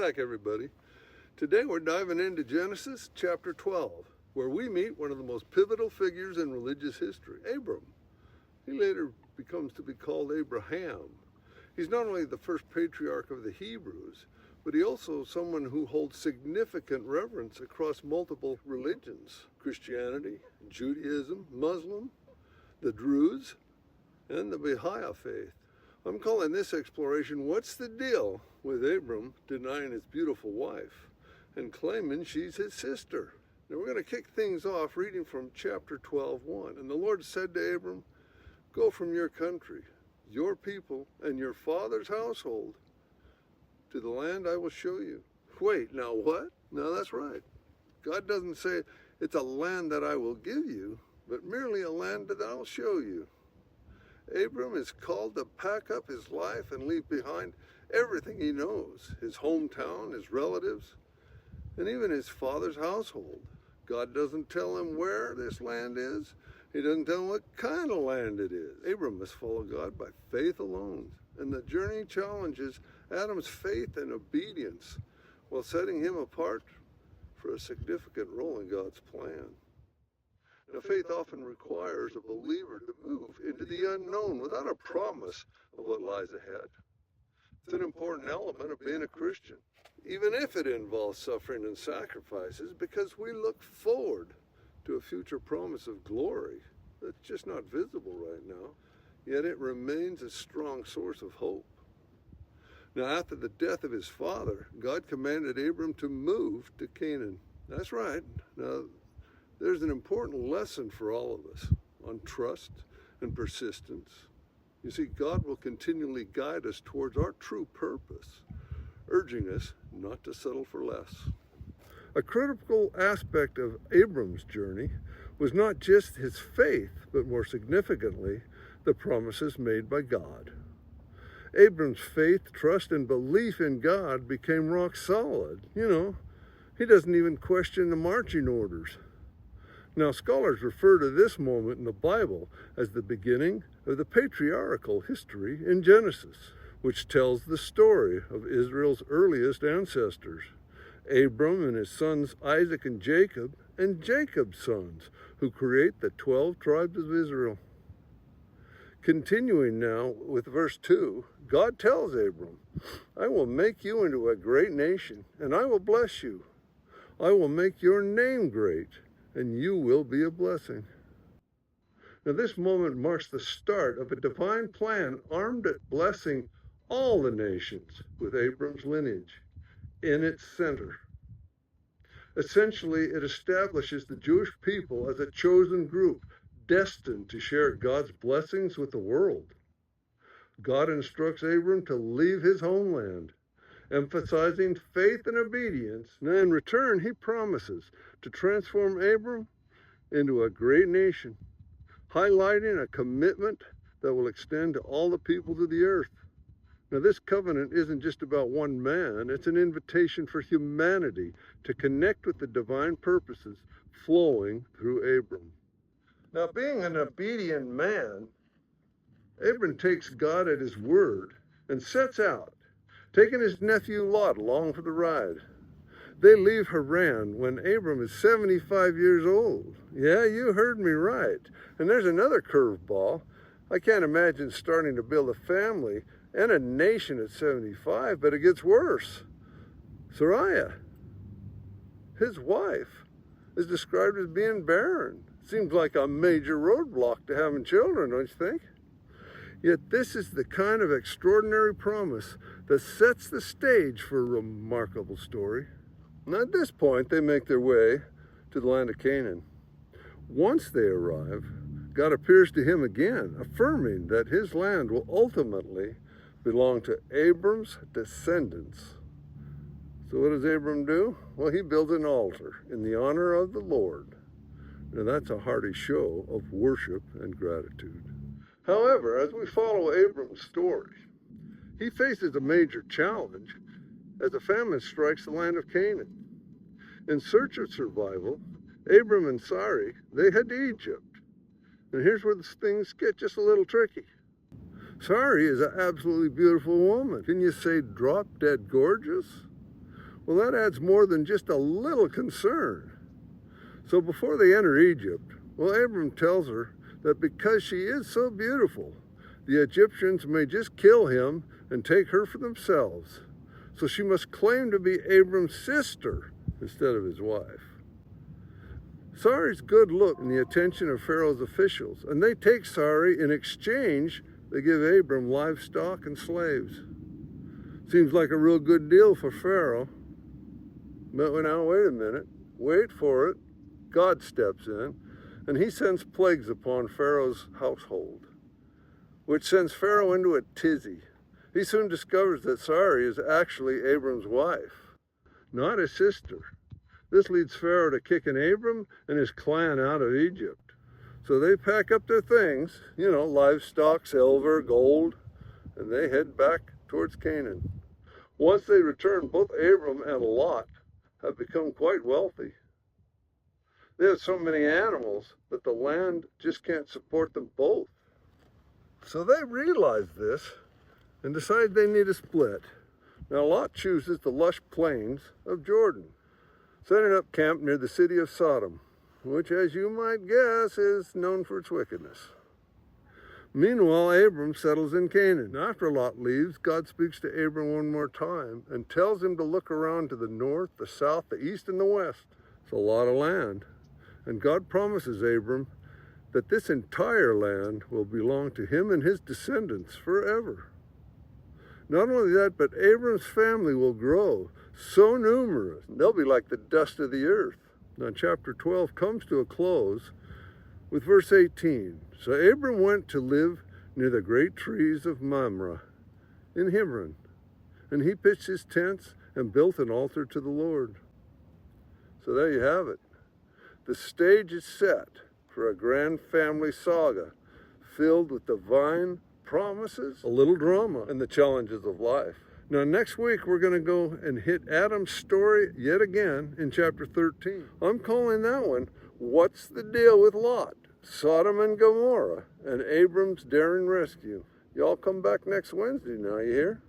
back, everybody. Today we're diving into Genesis chapter 12, where we meet one of the most pivotal figures in religious history, Abram. He later becomes to be called Abraham. He's not only the first patriarch of the Hebrews, but he also is someone who holds significant reverence across multiple religions: Christianity, Judaism, Muslim, the Druze, and the Baha'i faith. I'm calling this exploration, What's the Deal with Abram denying his beautiful wife and claiming she's his sister? Now we're going to kick things off reading from chapter 12:1. And the Lord said to Abram, "Go from your country, your people, and your father's household to the land I will show you." Wait, now what? No, that's right. God doesn't say it's a land that I will give you, but merely a land that I'll show you. Abram is called to pack up his life and leave behind everything he knows: his hometown, his relatives, and even his father's household. God doesn't tell him where this land is. He doesn't tell him what kind of land it is. Abram must follow God by faith alone. And the journey challenges Adam's faith and obedience while setting him apart for a significant role in God's plan. Now, faith often requires a believer to move into the unknown without a promise of what lies ahead. It's an important element of being a Christian, even if it involves suffering and sacrifices, because we look forward to a future promise of glory that's just not visible right now, yet it remains a strong source of hope. Now, after the death of his father, God commanded Abram to move to Canaan. That's right. Now, there's an important lesson for all of us on trust and persistence. You see, God will continually guide us towards our true purpose, urging us not to settle for less. A critical aspect of Abram's journey was not just his faith, but more significantly, the promises made by God. Abram's faith, trust, and belief in God became rock solid. He doesn't even question the marching orders. Now, scholars refer to this moment in the Bible as the beginning of the patriarchal history in Genesis, which tells the story of Israel's earliest ancestors, Abram and his sons Isaac and Jacob's sons, who create the 12 tribes of Israel. Continuing now with verse 2, God tells Abram, "I will make you into a great nation, and I will bless you. I will make your name great, and you will be a blessing." Now, this moment marks the start of a divine plan armed at blessing all the nations with Abram's lineage in its center. Essentially, it establishes the Jewish people as a chosen group destined to share God's blessings with the world. God instructs Abram to leave his homeland, emphasizing faith and obedience. Now, in return, he promises to transform Abram into a great nation, highlighting a commitment that will extend to all the peoples of the earth. Now, this covenant isn't just about one man. It's an invitation for humanity to connect with the divine purposes flowing through Abram. Now, being an obedient man, Abram takes God at his word and sets out, taking his nephew Lot along for the ride. They leave Haran when Abram is 75 years old. Yeah, you heard me right. And there's another curveball. I can't imagine starting to build a family and a nation at 75, but it gets worse. Sarai, his wife, is described as being barren. Seems like a major roadblock to having children, don't you think? Yet this is the kind of extraordinary promise that sets the stage for a remarkable story. Now, at this point, they make their way to the land of Canaan. Once they arrive, God appears to him again, affirming that his land will ultimately belong to Abram's descendants. So what does Abram do? Well, he builds an altar in the honor of the Lord. Now, that's a hearty show of worship and gratitude. However, as we follow Abram's story, he faces a major challenge as a famine strikes the land of Canaan. In search of survival, Abram and Sarai, they head to Egypt. And here's where things get just a little tricky. Sarai is an absolutely beautiful woman. Can you say drop dead gorgeous? Well, that adds more than just a little concern. So before they enter Egypt, well, Abram tells her that because she is so beautiful, the Egyptians may just kill him and take her for themselves. So she must claim to be Abram's sister instead of his wife. Sarai's good look in the attention of Pharaoh's officials, and they take Sarai. In exchange, they give Abram livestock and slaves. Seems like a real good deal for Pharaoh. But now, wait a minute. Wait for it. God steps in, and he sends plagues upon Pharaoh's household, which sends Pharaoh into a tizzy. He soon discovers that Sarai is actually Abram's wife, not his sister. This leads Pharaoh to kicking Abram and his clan out of Egypt. So they pack up their things, livestock, silver, gold, and they head back towards Canaan. Once they return, both Abram and Lot have become quite wealthy. They have so many animals that the land just can't support them both. So they realize this and decide they need a split. Now Lot chooses the lush plains of Jordan, setting up camp near the city of Sodom, which, as you might guess, is known for its wickedness. Meanwhile, Abram settles in Canaan. After Lot leaves, God speaks to Abram one more time and tells him to look around to the north, the south, the east, and the west. It's a lot of land. And God promises Abram that this entire land will belong to him and his descendants forever. Not only that, but Abram's family will grow so numerous, they'll be like the dust of the earth. Now, chapter 12 comes to a close with verse 18. So Abram went to live near the great trees of Mamre in Hebron, and he pitched his tents and built an altar to the Lord. So there you have it. The stage is set for a grand family saga filled with divine promises, a little drama, and the challenges of life. Now, next week, we're going to go and hit Adam's story yet again in chapter 13. I'm calling that one, What's the Deal with Lot? Sodom and Gomorrah, and Abram's daring rescue. Y'all come back next Wednesday now, you hear?